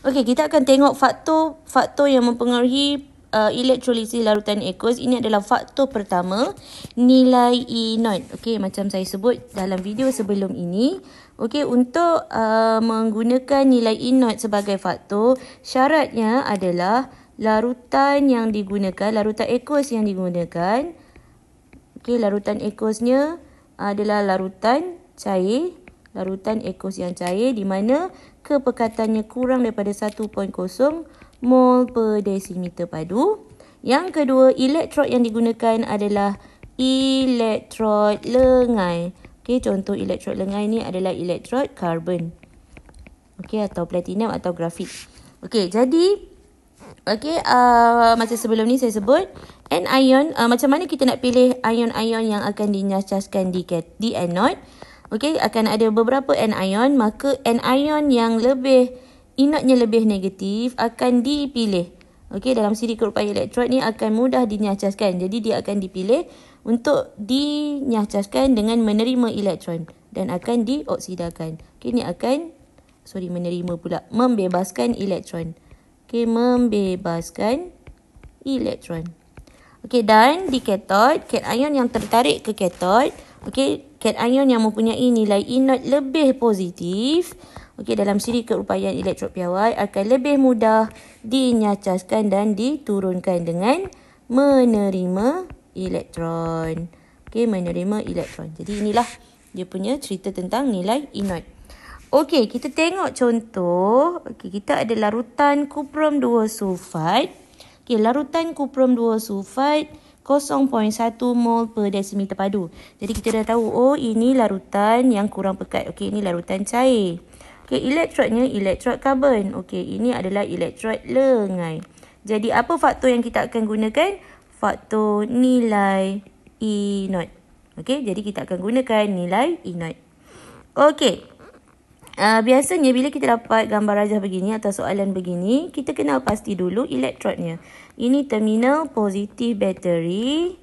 Okey, kita akan tengok faktor yang mempengaruhi elektrolisis larutan aqueous. Ini adalah faktor pertama, nilai E0. Okey, macam saya sebut dalam video sebelum ini. Okey, untuk menggunakan nilai E0 sebagai faktor, syaratnya adalah larutan yang digunakan, larutan aqueous yang digunakan. Okey, larutan aqueousnya adalah larutan cair, larutan aqueous yang cair di mana kepekatannya kurang daripada 1.0 mol per desimeter padu. Yang kedua, elektrod yang digunakan adalah elektrod lengai. Okey, contoh elektrod lengai ni adalah elektrod karbon. Okey, atau platinum atau grafit. Okey, jadi macam sebelum ni saya sebut anion, macam mana kita nak pilih ion-ion yang akan dinyaskan di anode. Okey, akan ada beberapa anion, maka anion yang inatnya lebih negatif akan dipilih. Okey, dalam siri kerupayan elektrod ni akan mudah dinyaskan. Jadi dia akan dipilih untuk dinyaskan dengan menerima elektron dan akan dioksidakan. Okey, ni membebaskan elektron. Okey, membebaskan elektron. Okey, dan di katod, cation yang tertarik ke katod, okey, cation yang mempunyai nilai E0 lebih positif, okey, dalam siri keupayaan elektrod piawai akan lebih mudah dinyaskan dan diturunkan dengan menerima elektron. Okey, menerima elektron. Jadi inilah dia punya cerita tentang nilai E0. Okey, kita tengok contoh. Okey, kita ada larutan kuprum 2 sulfat. Okey, larutan kuprum 2 sulfat 0.1 mol per desimeter padu. Jadi kita dah tahu, ini larutan yang kurang pekat. Okey, ini larutan cair. Okey, elektrodnya elektrod karbon. Okey, ini adalah elektrod lengai. Jadi apa faktor yang kita akan gunakan? Faktor nilai E0. Okey, jadi kita akan gunakan nilai E0. Okey. Biasanya bila kita dapat gambar rajah begini atau soalan begini, kita kenal pasti dulu elektrodnya. Ini terminal positif bateri.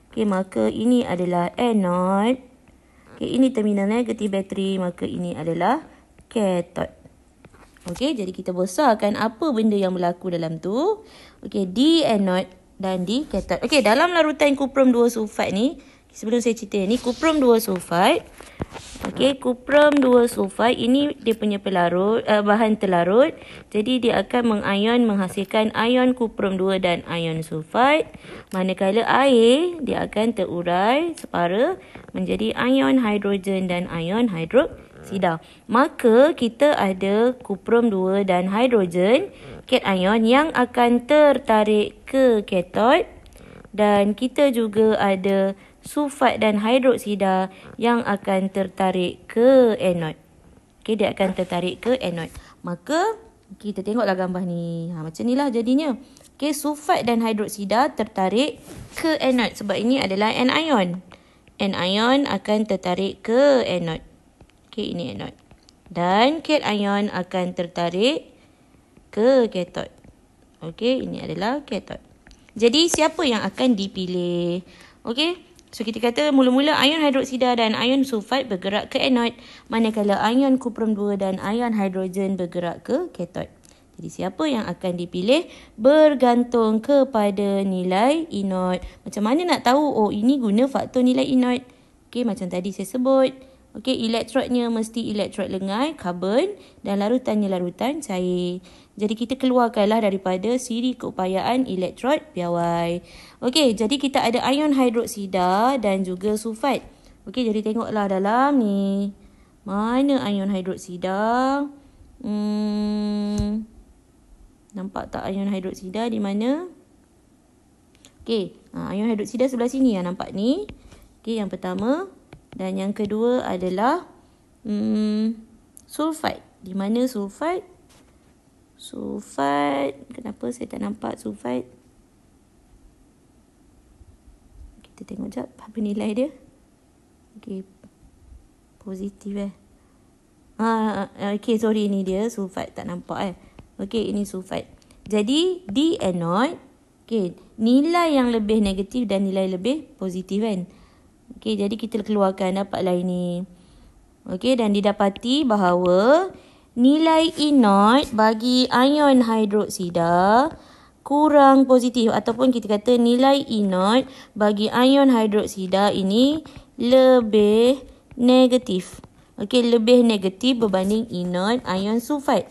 Okey, maka ini adalah anode. Okey, ini terminal negatif bateri, maka ini adalah katod. Okey, jadi kita besarkan apa benda yang berlaku dalam tu. Okey, di anode dan di katod. Okey, dalam larutan kuprum 2 sulfat ni, sebelum saya cerita ni, kuprum 2 sulfat. Okey, kuprum 2 sulfat ini dia punya bahan terlarut. Jadi dia akan menghasilkan ion kuprum 2 dan ion sulfat. Manakala air, dia akan terurai separa menjadi ion hidrogen dan ion hidroksida. Maka kita ada kuprum 2 dan hidrogen, cation yang akan tertarik ke katod. Dan kita juga ada sulfat dan hidroksida yang akan tertarik ke anode. Okey, dia akan tertarik ke anode. Maka kita tengoklah gambar ni. Macam inilah jadinya. Okey, sulfat dan hidroksida tertarik ke anode sebab ini adalah anion. Anion akan tertarik ke anode. Okey, ini anode. Dan cation akan tertarik ke katod. Okey, ini adalah katod. Jadi siapa yang akan dipilih? Okey. So, kita kata mula-mula ion hidroksida dan ion sulfat bergerak ke anode, manakala ion kuprum 2 dan ion hidrogen bergerak ke katod. Jadi, siapa yang akan dipilih bergantung kepada nilai E0. Macam mana nak tahu, ini guna faktor nilai E0? Okey, macam tadi saya sebut. Okey, elektrodnya mesti elektrod lengai, karbon, dan larutannya larutan cair. Jadi kita keluarkanlah daripada siri keupayaan elektrod piawai. Okey, jadi kita ada ion hidroksida dan juga sulfat. Okey, jadi tengoklah dalam ni. Mana ion hidroksida? Nampak tak ion hidroksida di mana? Okey, ion hidroksida sebelah sini nampak ni. Okey, yang pertama. Dan yang kedua adalah sulfat. Di mana sulfat? Sulfat. Kenapa saya tak nampak sulfat? Kita tengok sekejap apa nilai dia. Okey. Positif okey, sorry, ni dia sulfat. Tak nampak Okey, ini sulfat. Jadi di anode, okey, nilai yang lebih negatif dan nilai lebih positif kan. Okey, jadi kita keluarkan dapatlah ini. Okey, dan didapati bahawa nilai E0 bagi ion hidroksida kurang positif, ataupun kita kata nilai E0 bagi ion hidroksida ini lebih negatif. Okey, lebih negatif berbanding E0 ion sulfat.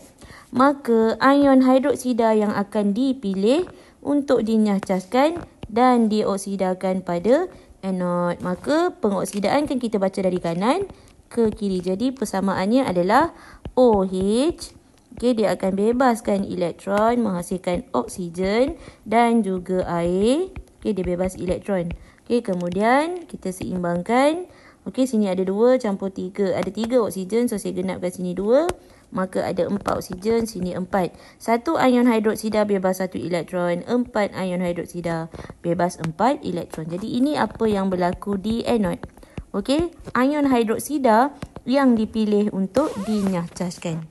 Maka ion hidroksida yang akan dipilih untuk dinyahcaskan dan dioksidakan pada anod. Maka pengoksidaan kan kita baca dari kanan ke kiri. Jadi persamaannya adalah OH. Okey, dia akan bebaskan elektron, menghasilkan oksigen dan juga air. Okey, dia bebas elektron. Okey, kemudian kita seimbangkan. Okey, sini ada 2 campur 3. Ada 3 oksigen, so saya genapkan sini 2. Maka ada 4 oksigen, sini 4. 1 ion hidroksida bebas 1 elektron. 4 ion hidroksida bebas 4 elektron. Jadi ini apa yang berlaku di anod. Okey, ion hidroksida yang dipilih untuk dinyahcaskan.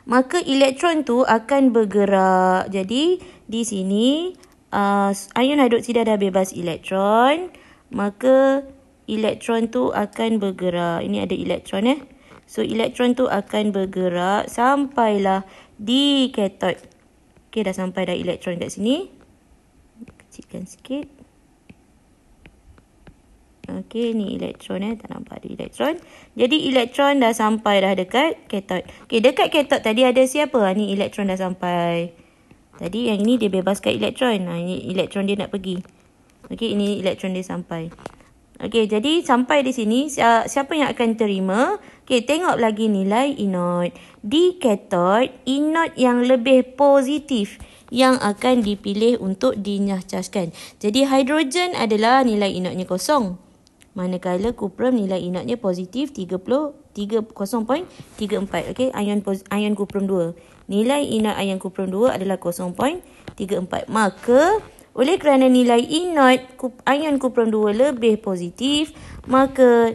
Maka elektron tu akan bergerak. Jadi di sini ion hidroksida dah bebas elektron. Maka elektron tu akan bergerak. Ini ada elektron So elektron tu akan bergerak sampailah di katod. Okey, dah sampai dah elektron kat sini. Kecilkan sikit. Okey, ni elektron tak nampak ada elektron. Jadi elektron dah sampai dah dekat katod. Okey, dekat katod tadi ada siapa? Ni elektron dah sampai. Tadi yang ini dia bebaskan elektron. Ini elektron dia nak pergi. Okey, ini elektron dia sampai. Okey, jadi sampai di sini siapa yang akan terima? Okey, tengok lagi nilai E0. Di katod, E0 yang lebih positif yang akan dipilih untuk dinyahcaskan. Jadi hidrogen adalah nilai E0-nya kosong. Manakala kuprum nilai E0-nya positif 0.34. Okey, ion kuprum 2. Nilai E0 ion kuprum 2 adalah 0.34. Maka oleh kerana nilai E0 ion kuprum 2 lebih positif, maka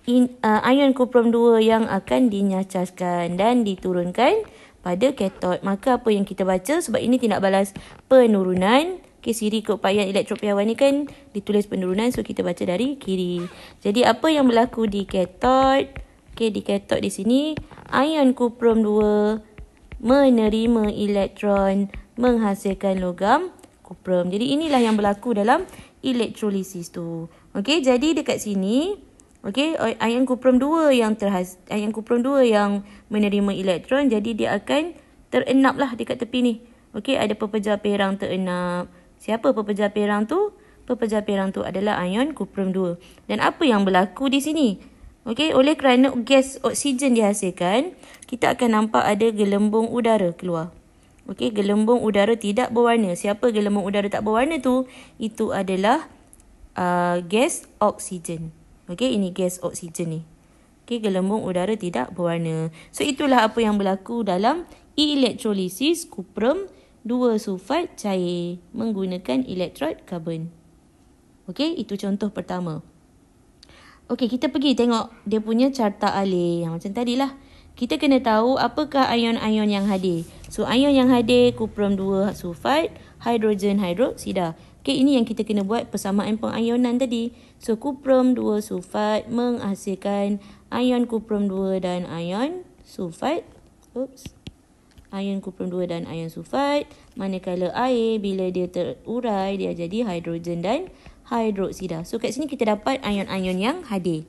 ion kuprum 2 yang akan dinyahcaskan dan diturunkan pada katod. Maka apa yang kita baca, sebab ini tidak balas penurunan. Okay, siri keupayaan elektropiawan ni kan ditulis penurunan, so kita baca dari kiri. Jadi apa yang berlaku di katod? Okay, di katod di sini ion kuprum 2 menerima elektron menghasilkan logam kuprum. Jadi inilah yang berlaku dalam elektrolisis tu. Okey, jadi dekat sini, okey, ion kuprum 2 yang menerima elektron, jadi dia akan terenaplah dekat tepi ni. Okey, ada pepejar perang terenap. Siapa pepejar perang tu? Pepejar perang tu adalah ion kuprum 2. Dan apa yang berlaku di sini? Okey, oleh kerana gas oksigen dihasilkan, kita akan nampak ada gelembung udara keluar. Okey, gelembung udara tidak berwarna. Siapa gelembung udara tak berwarna tu? Itu adalah gas oksigen. Okey, ini gas oksigen ni. Okey, gelembung udara tidak berwarna. So itulah apa yang berlaku dalam elektrolisis kuprum 2 sulfat cair menggunakan elektrod karbon. Okey, itu contoh pertama. Okey, kita pergi tengok dia punya carta alih. Macam tadilah. Kita kena tahu apakah ion-ion yang hadir. So, ion yang hadir kuprum 2 sulfat, hidrogen hidroksida. Okey, ini yang kita kena buat persamaan pengionan tadi. So, kuprum 2 sulfat menghasilkan ion kuprum 2 dan ion sulfat. Ion kuprum 2 dan ion sulfat. Manakala air, bila dia terurai, dia jadi hidrogen dan hidroksida. So, kat sini kita dapat ion-ion yang hadir.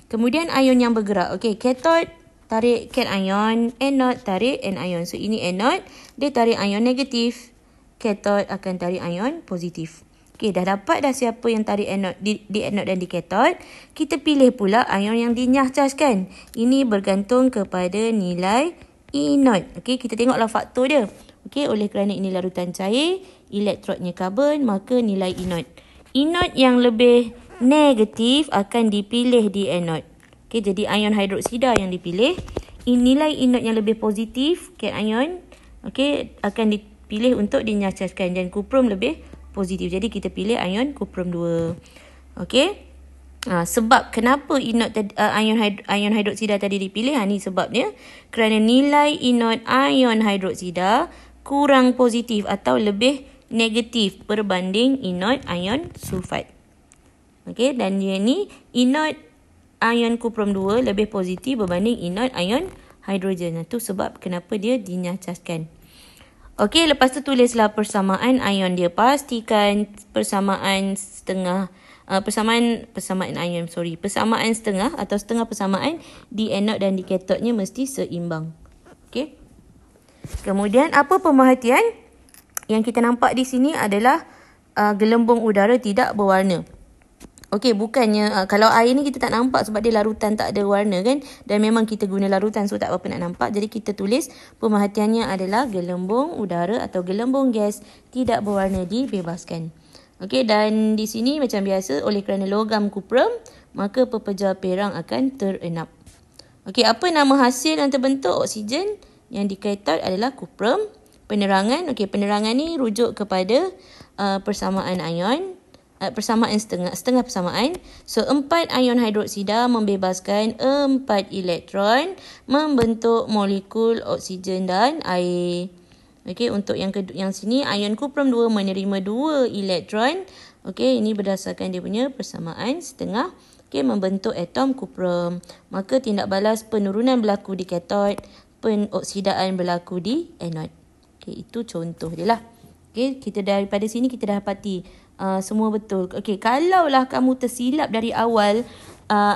Kemudian, ion yang bergerak. Okey, katod tarik cation, anod tarik anion. So, ini anod, dia tarik ion negatif. Katod akan tarik ion positif. Okey, dah dapat dah siapa yang tarik anod di anod dan di katod. Kita pilih pula ion yang dinyahcaskan. Ini bergantung kepada nilai E0. Okey, kita tengoklah faktor dia. Okey, oleh kerana ini larutan cair, elektrodnya karbon, maka nilai E0. E0 yang lebih negatif akan dipilih di anod. Okey, jadi ion hidroksida yang dipilih. Nilai E0 yang lebih positif, cation, okey, akan dipilih untuk dinyahcaskan dan kuprum lebih positif. Jadi kita pilih ion kuprum 2. Okey. Sebab kenapa ion hidroksida tadi dipilih? Ni sebabnya. Kerana nilai E0 ion hidroksida kurang positif atau lebih negatif berbanding E0 ion sulfat. Okey, dan dia ni E0 ion kuprum 2 lebih positif berbanding E0 ion hidrogen. Itu sebab kenapa dia dinyacaskan. Okey, lepas tu tulislah persamaan ion dia. Pastikan persamaan setengah persamaan setengah atau setengah persamaan di anode dan di katodnya mesti seimbang. Okey. Kemudian apa pemerhatian? Yang kita nampak di sini adalah gelembung udara tidak berwarna. Okey, bukannya kalau air ni kita tak nampak sebab dia larutan tak ada warna kan, dan memang kita guna larutan so tak apa-apa nak nampak. Jadi kita tulis pemerhatiannya adalah gelembung udara atau gelembung gas tidak berwarna dibebaskan. Okey, dan di sini macam biasa oleh kerana logam kuprum maka pepejar perang akan terenap. Okey, apa nama hasil yang terbentuk oksigen yang di katod adalah kuprum. Penerangan, okey, penerangan ni rujuk kepada persamaan ion. Persamaan setengah persamaan. So 4 ion hidroksida membebaskan 4 elektron membentuk molekul oksigen dan air. Okey, untuk yang sini ion kuprum 2 menerima 2 elektron. Okey, ini berdasarkan dia punya persamaan setengah. Okey, membentuk atom kuprum. Maka tindak balas penurunan berlaku di katod, penoksidaan berlaku di anod. Okey, itu contoh dia lah. Okey, kita daripada sini kita dah dapati semua betul. Okey, kalaulah kamu tersilap dari awal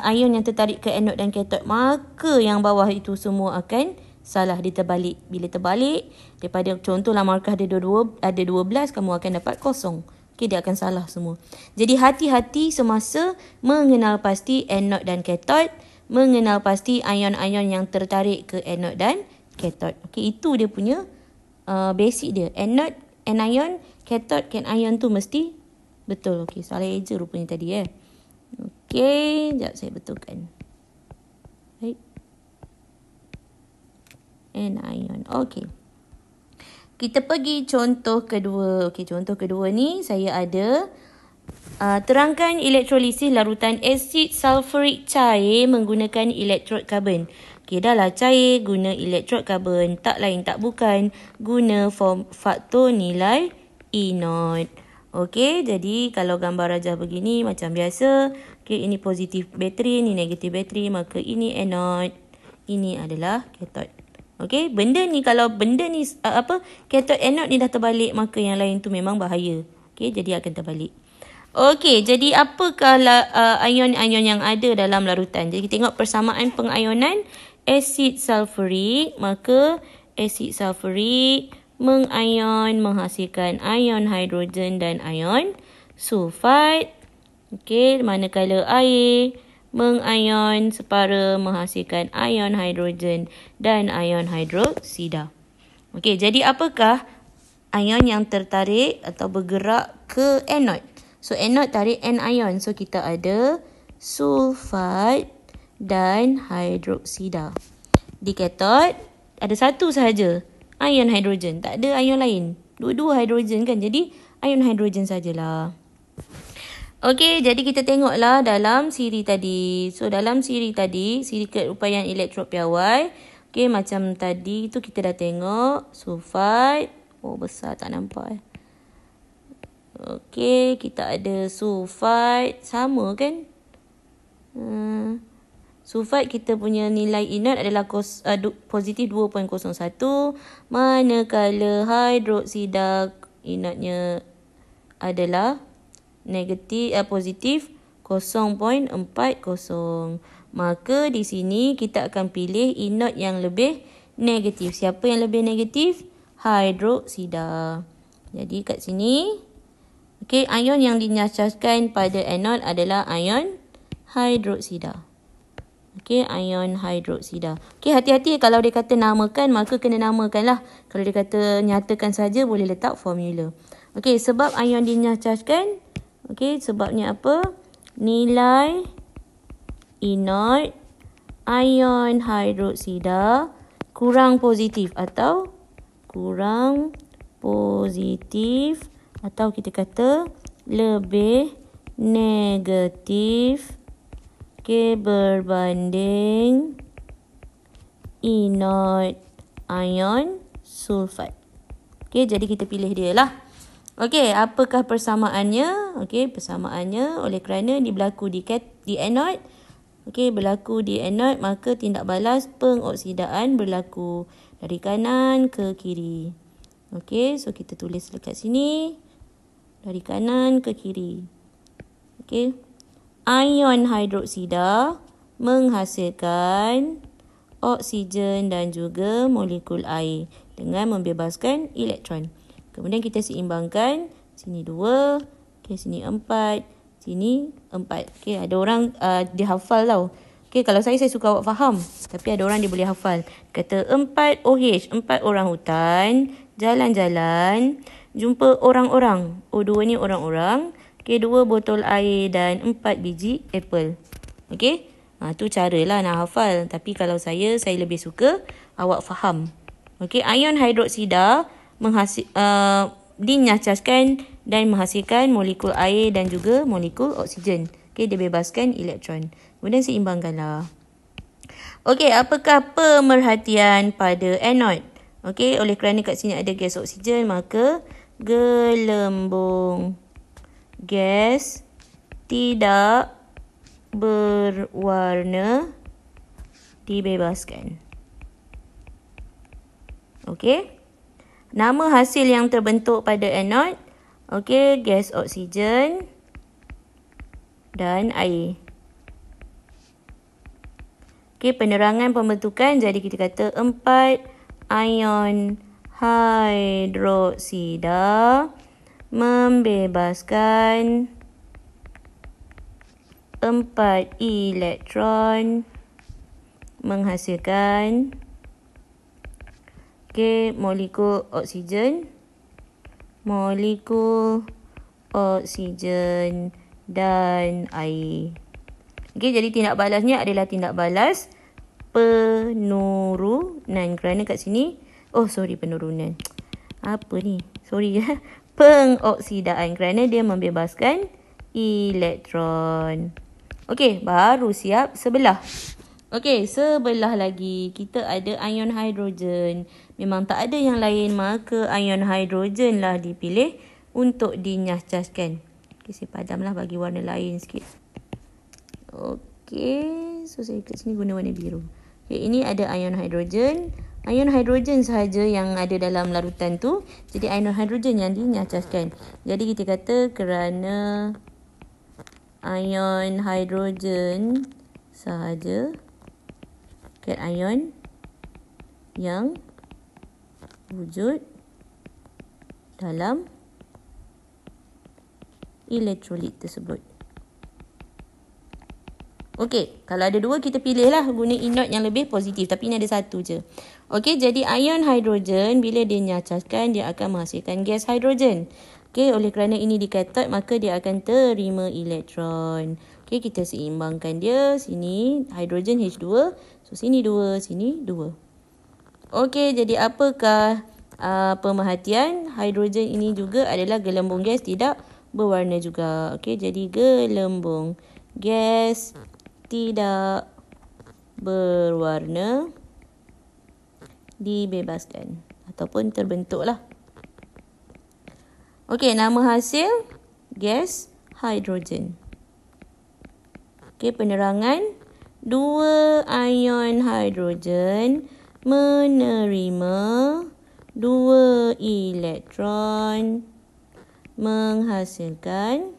ion yang tertarik ke anod dan katod, maka yang bawah itu semua akan salah, dia terbalik. Bila terbalik, daripada contohlah markah ada 12, kamu akan dapat kosong. Okey, dia akan salah semua. Jadi hati-hati semasa mengenal pasti anod dan katod, mengenal pasti ion-ion yang tertarik ke anod dan katod. Okey, itu dia punya basic dia. Anod, anion, katod, cation tu mesti betul. Okey, salah eja rupanya tadi Okey, sekejap saya betulkan. Baik. Anion. Okey. Kita pergi contoh kedua. Okey, contoh kedua ni saya ada terangkan elektrolisis larutan asid sulfurik cair menggunakan elektrod karbon. Okey, dah lah cair guna elektrod karbon, tak lain tak bukan guna faktor nilai E0. Okey, jadi kalau gambar rajah begini macam biasa. Okey, ini positif bateri, ini negatif bateri, maka ini anode, ini adalah katod. Okey, kalau benda ni katod anode ni dah terbalik, maka yang lain tu memang bahaya. Okey, jadi akan terbalik. Okey, jadi apakah ion-ion yang ada dalam larutan? Jadi kita tengok persamaan pengionan asid sulfurik, maka asid sulfurik mengion menghasilkan ion hidrogen dan ion sulfat. Okey, manakala air mengion separa menghasilkan ion hidrogen dan ion hidroksida. Okey, jadi apakah ion yang tertarik atau bergerak ke anode? So anode tarik anion. So kita ada sulfat dan hidroksida. Di katod ada satu sahaja, ion hidrogen, tak ada ion lain. Dua-dua hidrogen kan, jadi ion hidrogen sajalah. Okey, jadi kita tengoklah dalam siri tadi. So dalam siri tadi, siri keupayaan elektrod piawai. Okey, macam tadi tu kita dah tengok sulfat. Oh, besar tak nampak Okey, kita ada sulfat, sama kan? Sulfat kita punya nilai inert adalah positif 2.01, manakala hidroksida inertnya adalah positif 0.40. Maka di sini kita akan pilih inert yang lebih negatif. Siapa yang lebih negatif? Hidroksida. Jadi kat sini, okey, ion yang dinyacaskan pada anode adalah ion hidroksida. Okey, ion hidroksida. Okey, hati-hati kalau dia kata namakan, maka kena namakanlah. Kalau dia kata nyatakan saja, boleh letak formula. Okey, sebab ion dinyacaskan, okey, sebabnya apa? Nilai inert ion hidroksida kurang positif atau kita kata lebih negatif berbanding inert ion sulfat. Okey, jadi kita pilih dia lah. Okey, apakah persamaannya? Okey, persamaannya oleh kerana dia berlaku di anode. Okey, berlaku di anode, maka tindak balas pengoksidaan berlaku dari kanan ke kiri. Okey, so kita tulis dekat sini. Dari kanan ke kiri. Okey. Ion hidroksida menghasilkan oksigen dan juga molekul air dengan membebaskan elektron. Kemudian kita seimbangkan. Sini 2. Okey, sini 4. Sini 4. Okey, ada orang dia hafal tau. Okey, kalau saya suka awak faham. Tapi ada orang dia boleh hafal. Kata 4 OH, 4 orang hutan, jalan-jalan, jumpa orang-orang. Oh, 2 ni orang-orang. Okey, 2 botol air dan 4 biji apple. Okey, tu caralah nak hafal. Tapi kalau saya lebih suka awak faham. Okey, ion hidroksida dinyacaskan dan menghasilkan molekul air dan juga molekul oksigen. Okey, dia bebaskan elektron. Kemudian seimbangkanlah. Okey, apakah pemerhatian pada anode? Okey, oleh kerana kat sini ada gas oksigen, maka gelembung gas tidak berwarna dibebaskan. Okey. Nama hasil yang terbentuk pada anode. Okey, gas oksigen dan air. Okey, penerangan pembentukan. Jadi kita kata 4 ion hidroksida membebaskan 4 elektron menghasilkan molekul oksigen, dan air. Okey, jadi tindak balasnya adalah tindak balas penurunan. Kerana kat sini, penurunan. Apa ni? Sorry ya. Pengoksidaan kerana dia membebaskan elektron. Okey, baru siap sebelah. Okey, sebelah lagi kita ada ion hidrogen. Memang tak ada yang lain, maka ion hidrogen lah dipilih untuk dinyacaskan. Okey, saya padamlah bagi warna lain sikit. Okey, so saya kat sini guna warna biru. Okey, ini ada ion hidrogen. Ion hidrogen sahaja yang ada dalam larutan tu. Jadi ion hidrogen yang dinyacaskan. Jadi kita kata kerana ion hidrogen sahaja, ion yang wujud dalam elektrolit tersebut. Okey, kalau ada 2 kita pilihlah guna inode yang lebih positif. Tapi ini ada 1 je. Okey, jadi ion hidrogen bila dia nyacaskan, dia akan menghasilkan gas hidrogen. Okey, oleh kerana ini di katod, maka dia akan terima elektron. Okey, kita seimbangkan dia. Sini hidrogen H2. So, sini 2, sini 2. Okey, jadi apakah pemerhatian? Hidrogen ini juga adalah gelembung gas tidak berwarna juga. Okey, jadi gelembung gas tidak berwarna dibebaskan ataupun terbentuklah. Okey, nama hasil gas hidrogen. Okey, penerangan 2 ion hidrogen menerima 2 elektron menghasilkan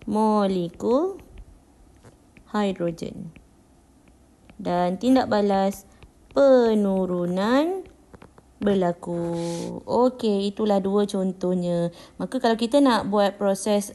molekul hidrogen. Dan tindak balas penurunan berlaku. Okey, itulah 2 contohnya. Maka kalau kita nak buat proses,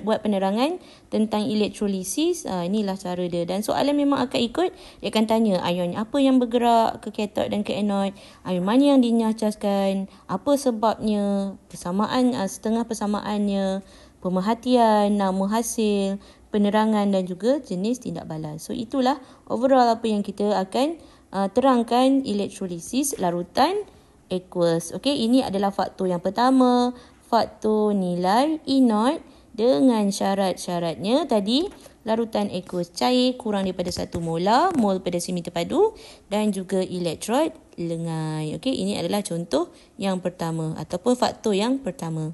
buat penerangan tentang elektrolisis, inilah cara dia. Dan soalan memang akan ikut, dia akan tanya ion apa yang bergerak ke katod dan ke anode, ion mana yang dinyacaskan, apa sebabnya, persamaan, setengah persamaannya, pemerhatian, nama hasil, penerangan dan juga jenis tindak balas. So itulah overall apa yang kita akan terangkan elektrolisis larutan aqueous. Okey, ini adalah faktor yang pertama, faktor nilai inode dengan syarat-syaratnya tadi. Larutan aqueous cair kurang daripada 1 molar, mol pada sentimeter padu dan juga elektrod lengai. Okey, ini adalah contoh yang pertama ataupun faktor yang pertama.